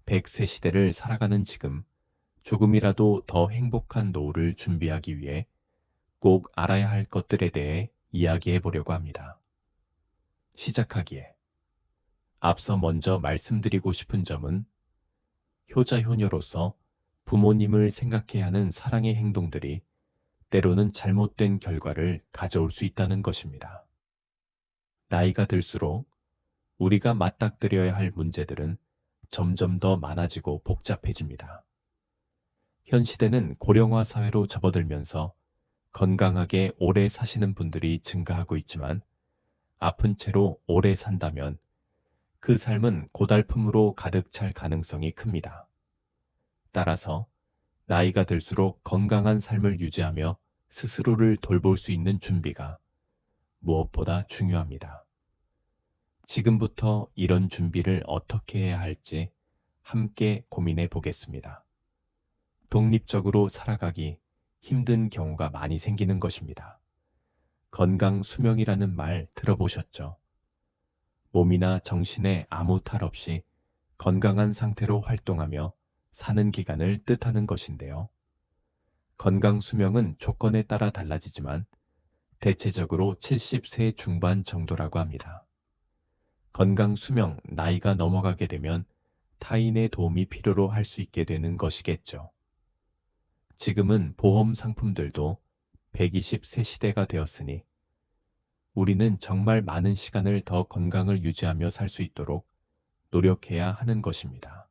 100세 시대를 살아가는 지금, 조금이라도 더 행복한 노후를 준비하기 위해 꼭 알아야 할 것들에 대해 이야기해 보려고 합니다. 시작하기에 앞서 먼저 말씀드리고 싶은 점은 효자 효녀로서 부모님을 생각해야 하는 사랑의 행동들이 때로는 잘못된 결과를 가져올 수 있다는 것입니다. 나이가 들수록 우리가 맞닥뜨려야 할 문제들은 점점 더 많아지고 복잡해집니다. 현 시대는 고령화 사회로 접어들면서 건강하게 오래 사시는 분들이 증가하고 있지만 아픈 채로 오래 산다면 그 삶은 고달픔으로 가득 찰 가능성이 큽니다. 따라서 나이가 들수록 건강한 삶을 유지하며 스스로를 돌볼 수 있는 준비가 무엇보다 중요합니다. 지금부터 이런 준비를 어떻게 해야 할지 함께 고민해 보겠습니다. 독립적으로 살아가기 힘든 경우가 많이 생기는 것입니다. 건강 수명이라는 말 들어보셨죠? 몸이나 정신에 아무 탈 없이 건강한 상태로 활동하며 사는 기간을 뜻하는 것인데요. 건강 수명은 조건에 따라 달라지지만 대체적으로 70세 중반 정도라고 합니다. 건강 수명 나이가 넘어가게 되면 타인의 도움이 필요로 할 수 있게 되는 것이겠죠. 지금은 보험 상품들도 120세 시대가 되었으니 우리는 정말 많은 시간을 더 건강을 유지하며 살 수 있도록 노력해야 하는 것입니다.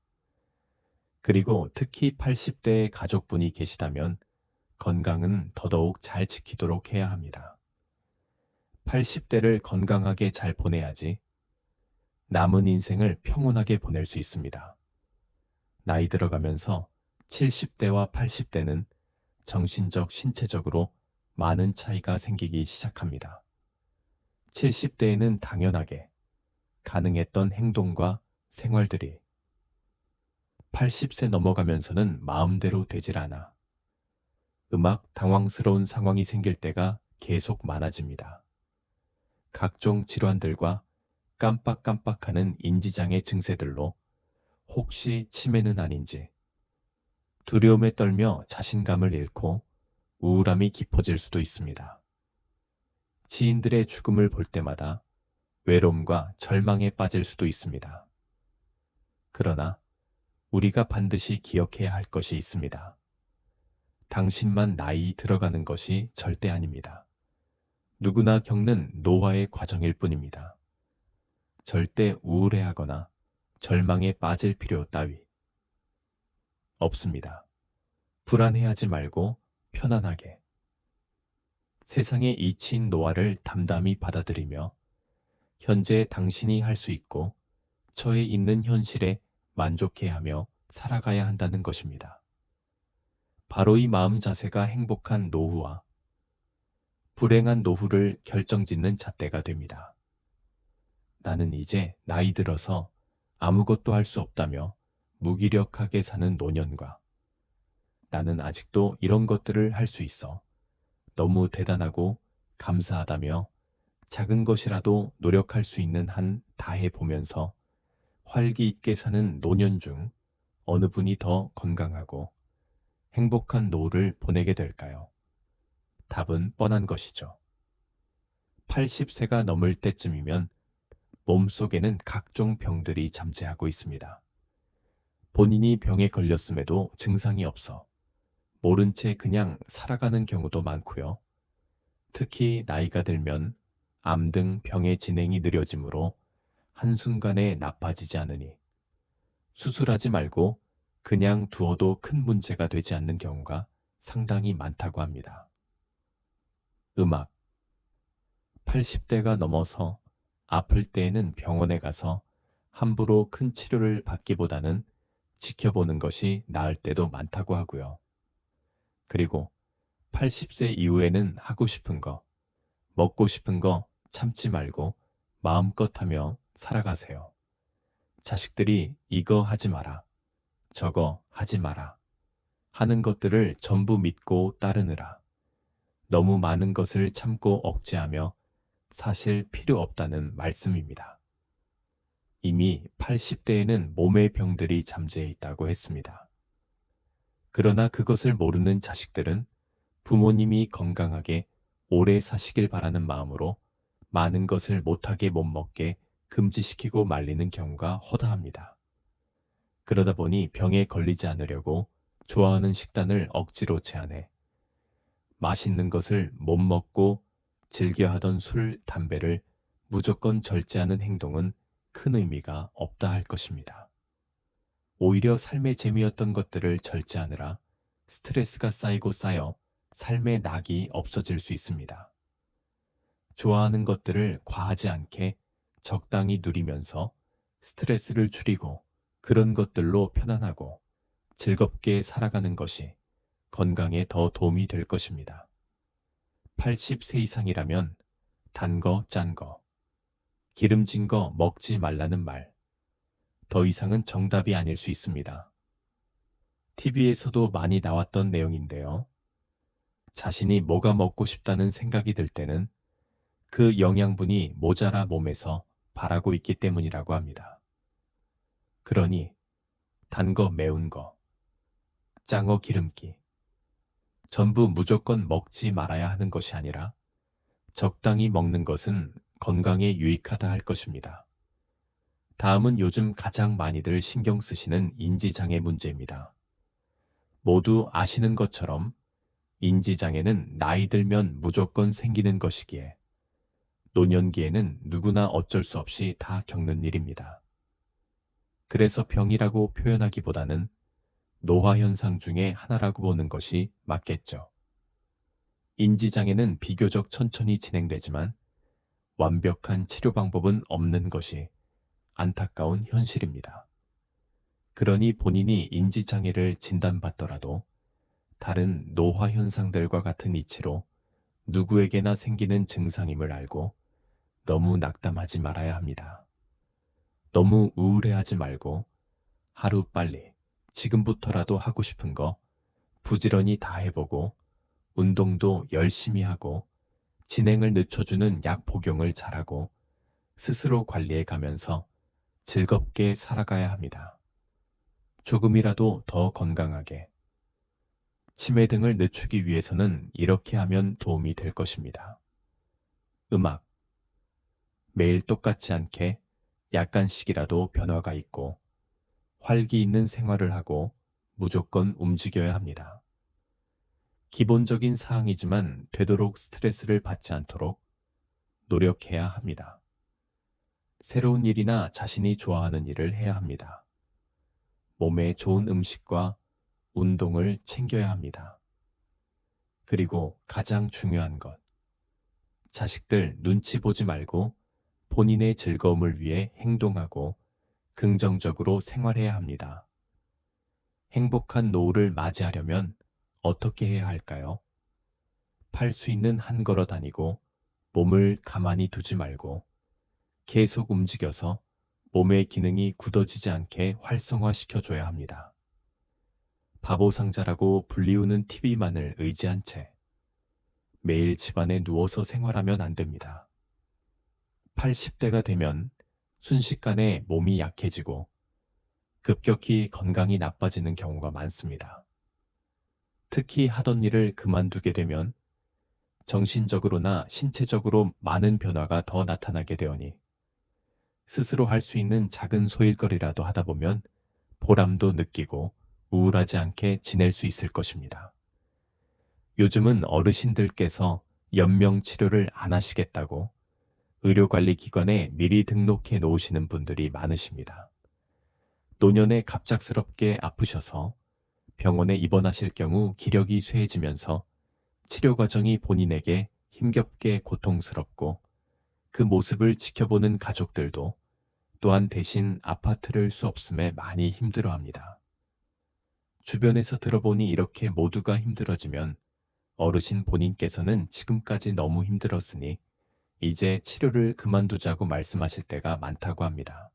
그리고 특히 80대의 가족분이 계시다면 건강은 더더욱 잘 지키도록 해야 합니다. 80대를 건강하게 잘 보내야지 남은 인생을 평온하게 보낼 수 있습니다. 나이 들어가면서 70대와 80대는 정신적, 신체적으로 많은 차이가 생기기 시작합니다. 70대에는 당연하게 가능했던 행동과 생활들이 80세 넘어가면서는 마음대로 되질 않아 당황스러운 상황이 생길 때가 계속 많아집니다. 각종 질환들과 깜빡깜빡하는 인지장애 증세들로 혹시 치매는 아닌지 두려움에 떨며 자신감을 잃고 우울함이 깊어질 수도 있습니다. 지인들의 죽음을 볼 때마다 외로움과 절망에 빠질 수도 있습니다. 그러나 우리가 반드시 기억해야 할 것이 있습니다. 당신만 나이 들어가는 것이 절대 아닙니다. 누구나 겪는 노화의 과정일 뿐입니다. 절대 우울해하거나 절망에 빠질 필요 따위 없습니다. 불안해하지 말고 편안하게 세상의 이치인 노화를 담담히 받아들이며 현재 당신이 할 수 있고 처해 있는 현실에 만족해야 하며 살아가야 한다는 것입니다. 바로 이 마음 자세가 행복한 노후와 불행한 노후를 결정짓는 잣대가 됩니다. 나는 이제 나이 들어서 아무것도 할 수 없다며 무기력하게 사는 노년과 나는 아직도 이런 것들을 할 수 있어 너무 대단하고 감사하다며 작은 것이라도 노력할 수 있는 한 다해 보면서 활기 있게 사는 노년 중 어느 분이 더 건강하고 행복한 노후를 보내게 될까요? 답은 뻔한 것이죠. 80세가 넘을 때쯤이면 몸속에는 각종 병들이 잠재하고 있습니다. 본인이 병에 걸렸음에도 증상이 없어 모른 채 그냥 살아가는 경우도 많고요. 특히 나이가 들면 암 등 병의 진행이 느려지므로 한순간에 나빠지지 않으니 수술하지 말고 그냥 두어도 큰 문제가 되지 않는 경우가 상당히 많다고 합니다. 80대가 넘어서 아플 때에는 병원에 가서 함부로 큰 치료를 받기보다는 지켜보는 것이 나을 때도 많다고 하고요. 그리고 80세 이후에는 하고 싶은 거, 먹고 싶은 거 참지 말고 마음껏 하며 살아가세요. 자식들이 이거 하지 마라, 저거 하지 마라 하는 것들을 전부 믿고 따르느라 너무 많은 것을 참고 억제하며 사실 필요 없다는 말씀입니다. 이미 80대에는 몸의 병들이 잠재해 있다고 했습니다. 그러나 그것을 모르는 자식들은 부모님이 건강하게 오래 사시길 바라는 마음으로 많은 것을 못하게 못 먹게 금지시키고 말리는 경우가 허다합니다. 그러다 보니 병에 걸리지 않으려고 좋아하는 식단을 억지로 제한해 맛있는 것을 못 먹고 즐겨 하던 술, 담배를 무조건 절제하는 행동은 큰 의미가 없다 할 것입니다. 오히려 삶의 재미였던 것들을 절제하느라 스트레스가 쌓이고 쌓여 삶의 낙이 없어질 수 있습니다. 좋아하는 것들을 과하지 않게 적당히 누리면서 스트레스를 줄이고 그런 것들로 편안하고 즐겁게 살아가는 것이 건강에 더 도움이 될 것입니다. 80세 이상이라면 단 거, 짠 거, 기름진 거 먹지 말라는 말, 더 이상은 정답이 아닐 수 있습니다. TV에서도 많이 나왔던 내용인데요. 자신이 뭐가 먹고 싶다는 생각이 들 때는 그 영양분이 모자라 몸에서 바라고 있기 때문이라고 합니다. 그러니 단 거, 매운 거, 짱어, 기름기, 전부 무조건 먹지 말아야 하는 것이 아니라 적당히 먹는 것은 건강에 유익하다 할 것입니다. 다음은 요즘 가장 많이들 신경 쓰시는 인지장애 문제입니다. 모두 아시는 것처럼 인지장애는 나이 들면 무조건 생기는 것이기에 노년기에는 누구나 어쩔 수 없이 다 겪는 일입니다. 그래서 병이라고 표현하기보다는 노화현상 중에 하나라고 보는 것이 맞겠죠. 인지장애는 비교적 천천히 진행되지만 완벽한 치료 방법은 없는 것이 안타까운 현실입니다. 그러니 본인이 인지장애를 진단받더라도 다른 노화 현상들과 같은 이치로 누구에게나 생기는 증상임을 알고 너무 낙담하지 말아야 합니다. 너무 우울해하지 말고 하루빨리 지금부터라도 하고 싶은 거 부지런히 다 해보고 운동도 열심히 하고 진행을 늦춰주는 약 복용을 잘하고 스스로 관리해 가면서 즐겁게 살아가야 합니다. 조금이라도 더 건강하게. 치매 등을 늦추기 위해서는 이렇게 하면 도움이 될 것입니다. 음악. 매일 똑같지 않게 약간씩이라도 변화가 있고 활기 있는 생활을 하고 무조건 움직여야 합니다. 기본적인 사항이지만 되도록 스트레스를 받지 않도록 노력해야 합니다. 새로운 일이나 자신이 좋아하는 일을 해야 합니다. 몸에 좋은 음식과 운동을 챙겨야 합니다. 그리고 가장 중요한 것. 자식들 눈치 보지 말고 본인의 즐거움을 위해 행동하고 긍정적으로 생활해야 합니다. 행복한 노후를 맞이하려면 어떻게 해야 할까요? 팔 수 있는 한 걸어 다니고 몸을 가만히 두지 말고 계속 움직여서 몸의 기능이 굳어지지 않게 활성화시켜줘야 합니다. 바보상자라고 불리우는 TV만을 의지한 채 매일 집안에 누워서 생활하면 안 됩니다. 80대가 되면 순식간에 몸이 약해지고 급격히 건강이 나빠지는 경우가 많습니다. 특히 하던 일을 그만두게 되면 정신적으로나 신체적으로 많은 변화가 더 나타나게 되오니 스스로 할 수 있는 작은 소일거리라도 하다 보면 보람도 느끼고 우울하지 않게 지낼 수 있을 것입니다. 요즘은 어르신들께서 연명 치료를 안 하시겠다고 의료관리기관에 미리 등록해 놓으시는 분들이 많으십니다. 노년에 갑작스럽게 아프셔서 병원에 입원하실 경우 기력이 쇠해지면서 치료 과정이 본인에게 힘겹게 고통스럽고 그 모습을 지켜보는 가족들도 또한 대신 아파트를 수 없음에 많이 힘들어합니다. 주변에서 들어보니 이렇게 모두가 힘들어지면 어르신 본인께서는 지금까지 너무 힘들었으니 이제 치료를 그만두자고 말씀하실 때가 많다고 합니다.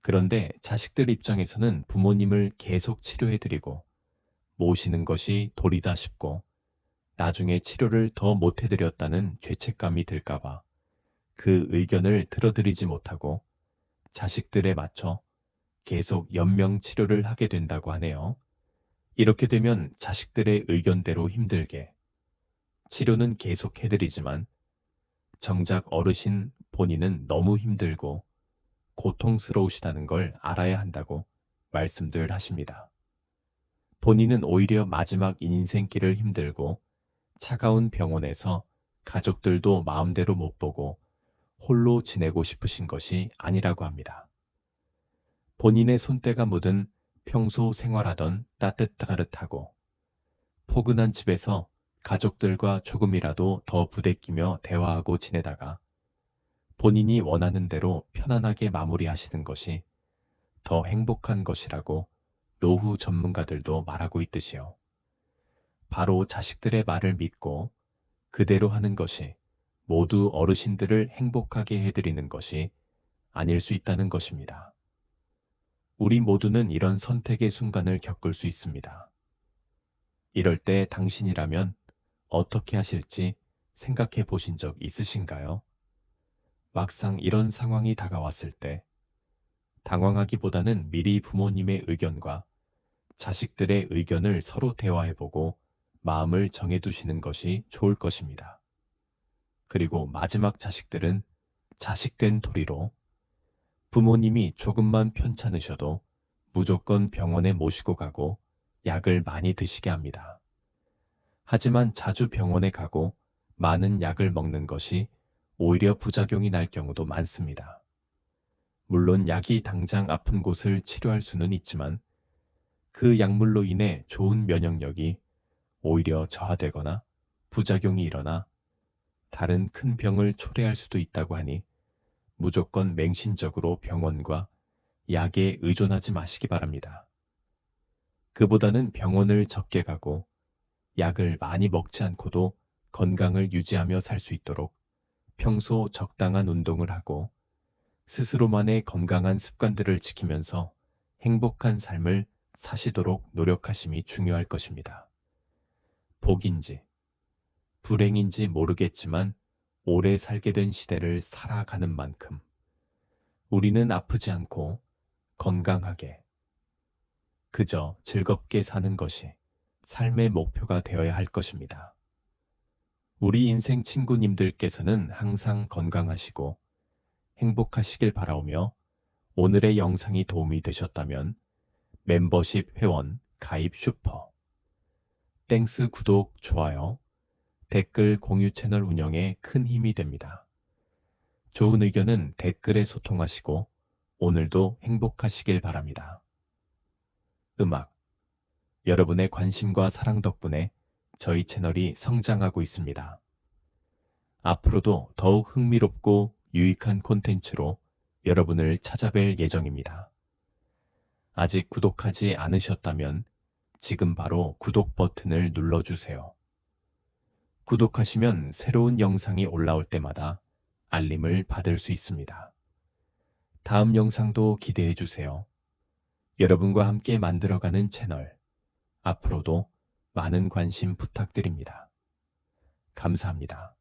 그런데 자식들 입장에서는 부모님을 계속 치료해드리고 모시는 것이 도리다 싶고 나중에 치료를 더 못해드렸다는 죄책감이 들까봐 그 의견을 들어드리지 못하고 자식들에 맞춰 계속 연명 치료를 하게 된다고 하네요. 이렇게 되면 자식들의 의견대로 힘들게 치료는 계속 해드리지만 정작 어르신 본인은 너무 힘들고 고통스러우시다는 걸 알아야 한다고 말씀들 하십니다. 본인은 오히려 마지막 인생길을 힘들고 차가운 병원에서 가족들도 마음대로 못 보고 홀로 지내고 싶으신 것이 아니라고 합니다. 본인의 손때가 묻은 평소 생활하던 따뜻하고 포근한 집에서 가족들과 조금이라도 더 부대끼며 대화하고 지내다가 본인이 원하는 대로 편안하게 마무리하시는 것이 더 행복한 것이라고 노후 전문가들도 말하고 있듯이요. 바로 자식들의 말을 믿고 그대로 하는 것이 모두 어르신들을 행복하게 해드리는 것이 아닐 수 있다는 것입니다. 우리 모두는 이런 선택의 순간을 겪을 수 있습니다. 이럴 때 당신이라면 어떻게 하실지 생각해 보신 적 있으신가요? 막상 이런 상황이 다가왔을 때 당황하기보다는 미리 부모님의 의견과 자식들의 의견을 서로 대화해보고 마음을 정해두시는 것이 좋을 것입니다. 그리고 마지막 자식들은 자식된 도리로 부모님이 조금만 편찮으셔도 무조건 병원에 모시고 가고 약을 많이 드시게 합니다. 하지만 자주 병원에 가고 많은 약을 먹는 것이 오히려 부작용이 날 경우도 많습니다. 물론 약이 당장 아픈 곳을 치료할 수는 있지만 그 약물로 인해 좋은 면역력이 오히려 저하되거나 부작용이 일어나 다른 큰 병을 초래할 수도 있다고 하니 무조건 맹신적으로 병원과 약에 의존하지 마시기 바랍니다. 그보다는 병원을 적게 가고 약을 많이 먹지 않고도 건강을 유지하며 살 수 있도록 평소 적당한 운동을 하고 스스로만의 건강한 습관들을 지키면서 행복한 삶을 사시도록 노력하심이 중요할 것입니다. 복인지 불행인지 모르겠지만 오래 살게 된 시대를 살아가는 만큼 우리는 아프지 않고 건강하게 그저 즐겁게 사는 것이 삶의 목표가 되어야 할 것입니다. 우리 인생 친구님들께서는 항상 건강하시고 행복하시길 바라오며 오늘의 영상이 도움이 되셨다면 멤버십 회원 가입 슈퍼 땡스 구독 좋아요 댓글 공유 채널 운영에 큰 힘이 됩니다. 좋은 의견은 댓글에 소통하시고 오늘도 행복하시길 바랍니다. 음악 여러분의 관심과 사랑 덕분에 저희 채널이 성장하고 있습니다. 앞으로도 더욱 흥미롭고 유익한 콘텐츠로 여러분을 찾아뵐 예정입니다. 아직 구독하지 않으셨다면 지금 바로 구독 버튼을 눌러주세요. 구독하시면 새로운 영상이 올라올 때마다 알림을 받을 수 있습니다. 다음 영상도 기대해 주세요. 여러분과 함께 만들어가는 채널, 앞으로도 많은 관심 부탁드립니다. 감사합니다.